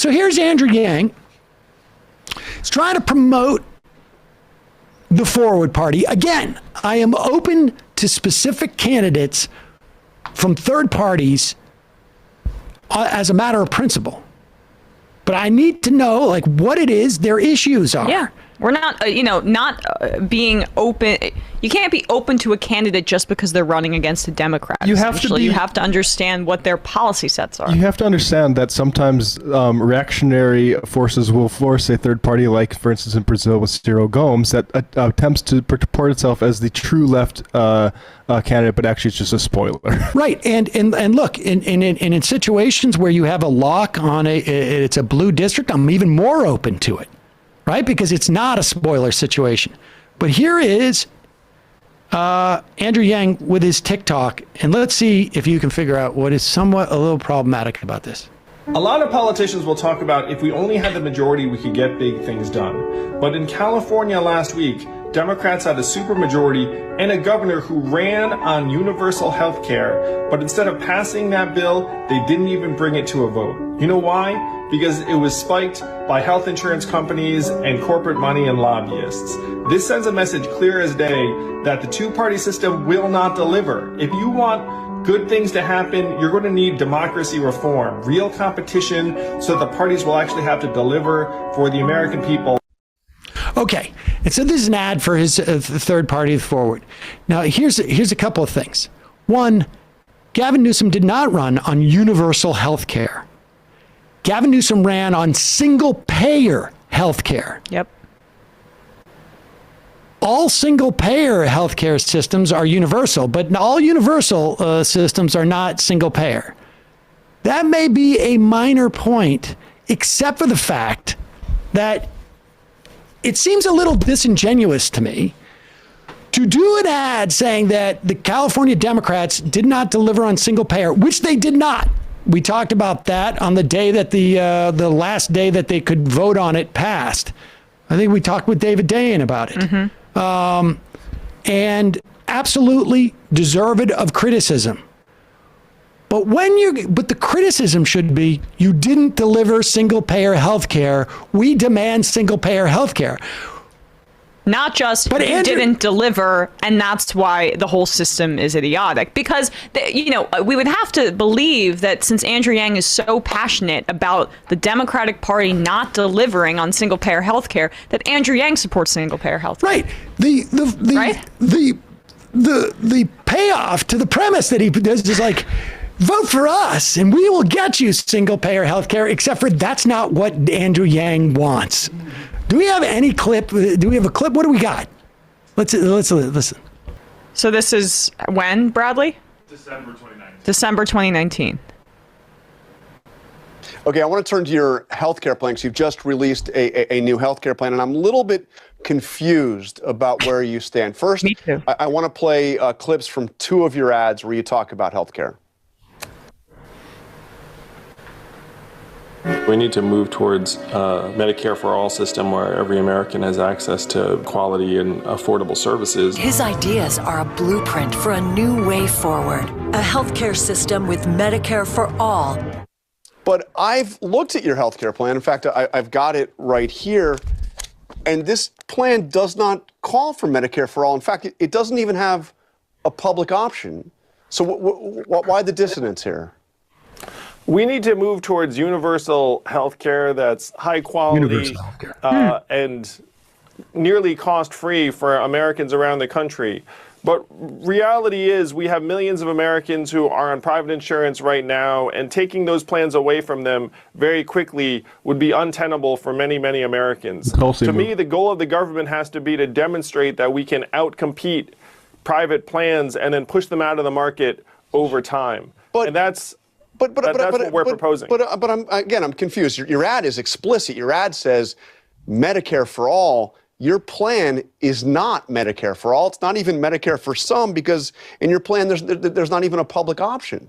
So here's Andrew Yang. He's trying to promote the Forward Party. Again, I am open to specific candidates from third parties as a matter of principle. But I need to know, like, what it is their issues are. Yeah. We're not, being open. You can't be open to a candidate just because they're running against a Democrat. You have to understand what their policy sets are. You have to understand that sometimes reactionary forces will force a third party, like, for instance, in Brazil with Ciro Gomes, that attempts to purport itself as the true left candidate, but actually it's just a spoiler. Right. And look, in situations where you have a lock on it's a blue district, I'm even more open to it. Right? Because it's not a spoiler situation. But here is Andrew Yang with his TikTok. And let's see if you can figure out what is somewhat a little problematic about this. A lot of politicians will talk about if we only had the majority, we could get big things done. But in California last week, Democrats had a supermajority and a governor who ran on universal health care. But instead of passing that bill, they didn't even bring it to a vote. You know why? Because it was spiked by health insurance companies and corporate money and lobbyists. This sends a message clear as day that the two-party system will not deliver. If you want good things to happen, you're going to need democracy reform, real competition, so the parties will actually have to deliver for the American people. Okay, and so this is an ad for his third party Forward. Now, here's a couple of things. One, Gavin Newsom did not run on universal health care. Gavin Newsom ran on single-payer health care. Yep. All single-payer healthcare systems are universal, but all universal systems are not single-payer. That may be a minor point, except for the fact that it seems a little disingenuous to me to do an ad saying that the California Democrats did not deliver on single-payer, which they did not. We talked about that on the day that the last day that they could vote on it passed. I think we talked with David Dayen about it. Mm-hmm. And absolutely deserved of criticism. But the criticism should be, you didn't deliver single-payer health care. We demand single-payer health care. Not just you didn't deliver, and that's why the whole system is idiotic. Because, we would have to believe that since Andrew Yang is so passionate about the Democratic Party not delivering on single-payer health care, that Andrew Yang supports single-payer health care. Right. The payoff to the premise that he does is like, vote for us and we will get you single-payer health care, except for that's not what Andrew Yang wants. Do we have any clip? Do we have a clip? What do we got? Let's listen. So this is when, Bradley? December 2019. December 2019. Okay, I want to turn to your healthcare plan because you've just released a new healthcare plan, and I'm a little bit confused about where you stand. First, Me too. I want to play clips from two of your ads where you talk about healthcare. We need to move towards Medicare for All system where every American has access to quality and affordable services. His ideas are a blueprint for a new way forward, a healthcare system with Medicare for all. But I've looked at your healthcare plan. In fact, I've got it right here. And this plan does not call for Medicare for all. In fact, it doesn't even have a public option. So why the dissonance here? We need to move towards universal health care that's high quality and nearly cost-free for Americans around the country. But reality is we have millions of Americans who are on private insurance right now, and taking those plans away from them very quickly would be untenable for many, many Americans. To me, the goal of the government has to be to demonstrate that we can outcompete private plans and then push them out of the market over time. And that's what we're proposing. But I'm confused. Your ad is explicit. Your ad says Medicare for all. Your plan is not Medicare for all. It's not even Medicare for some, because in your plan there's not even a public option.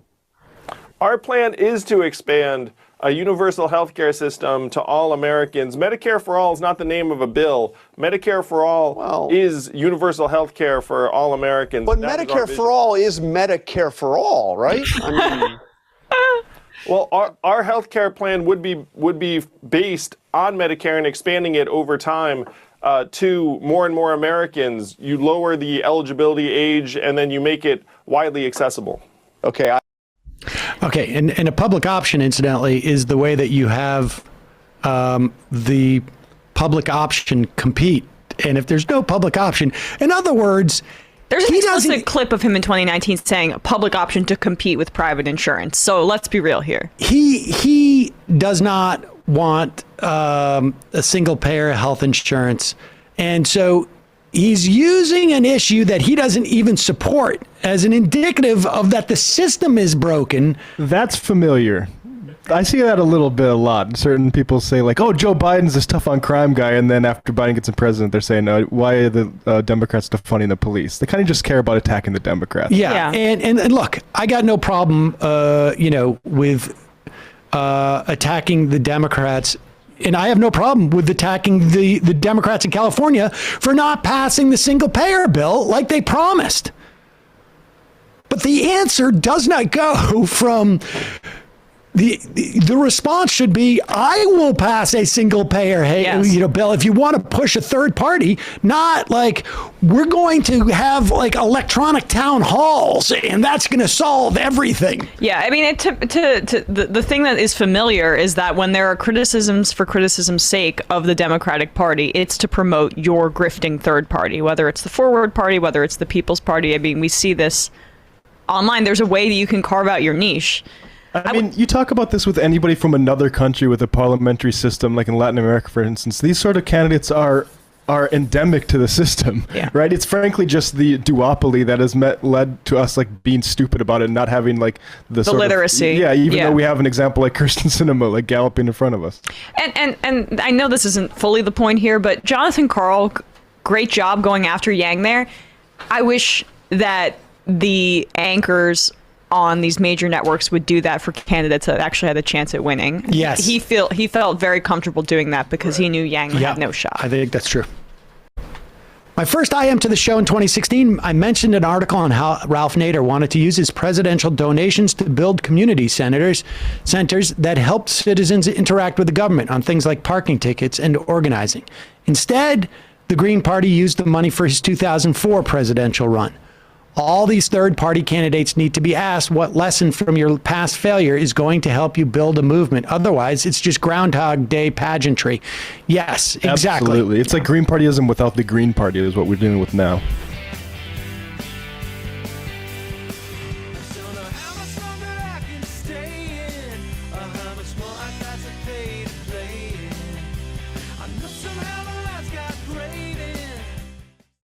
Our plan is to expand a universal health care system to all Americans. Medicare for all is not the name of a bill. Medicare for all is universal health care for all Americans. But Medicare for all is Medicare for all, right? I mean, Well, our healthcare plan would be based on Medicare and expanding it over time to more and more Americans. You lower the eligibility age and then you make it widely accessible. Okay. Okay, and a public option, incidentally, is the way that you have the public option compete. And if there's no public option, in other words, there's an explicit clip of him in 2019 saying a public option to compete with private insurance. So let's be real here. He does not want a single payer health insurance. And so he's using an issue that he doesn't even support as an indicative of that the system is broken. That's familiar. I see that a lot. Certain people say like, oh, Joe Biden's this tough on crime guy. And then after Biden gets in president, they're saying, why are the Democrats defunding the police? They kind of just care about attacking the Democrats. Yeah. And look, I got no problem, with attacking the Democrats. And I have no problem with attacking the Democrats in California for not passing the single payer bill like they promised. But the answer does not go from the response should be, I will pass a single payer bill if you want to push a third party, not like we're going to have like electronic town halls and that's going to solve everything. Yeah, I mean, the thing that is familiar is that when there are criticisms for criticism's sake of the Democratic Party, it's to promote your grifting third party, whether it's the Forward Party, whether it's the People's Party. I mean, we see this online. There's a way that you can carve out your niche. I mean, you talk about this with anybody from another country with a parliamentary system, like in Latin America, for instance. These sort of candidates are endemic to the system, right? It's frankly just the duopoly that has led to us like being stupid about it and not having like the sort literacy. Even though we have an example like Kirsten Sinema like galloping in front of us. And I know this isn't fully the point here, but Jonathan Karl, great job going after Yang there. I wish that the anchors on these major networks would do that for candidates that actually had a chance at winning. Yes. He felt very comfortable doing that because he knew Yang had no shot. I think that's true. My first IM to the show in 2016, I mentioned an article on how Ralph Nader wanted to use his presidential donations to build community centers that helped citizens interact with the government on things like parking tickets and organizing. Instead, the Green Party used the money for his 2004 presidential run. All these third-party candidates need to be asked what lesson from your past failure is going to help you build a movement. Otherwise, it's just Groundhog Day pageantry. Yes, exactly. Absolutely. It's like Green Partyism without the Green Party is what we're dealing with now.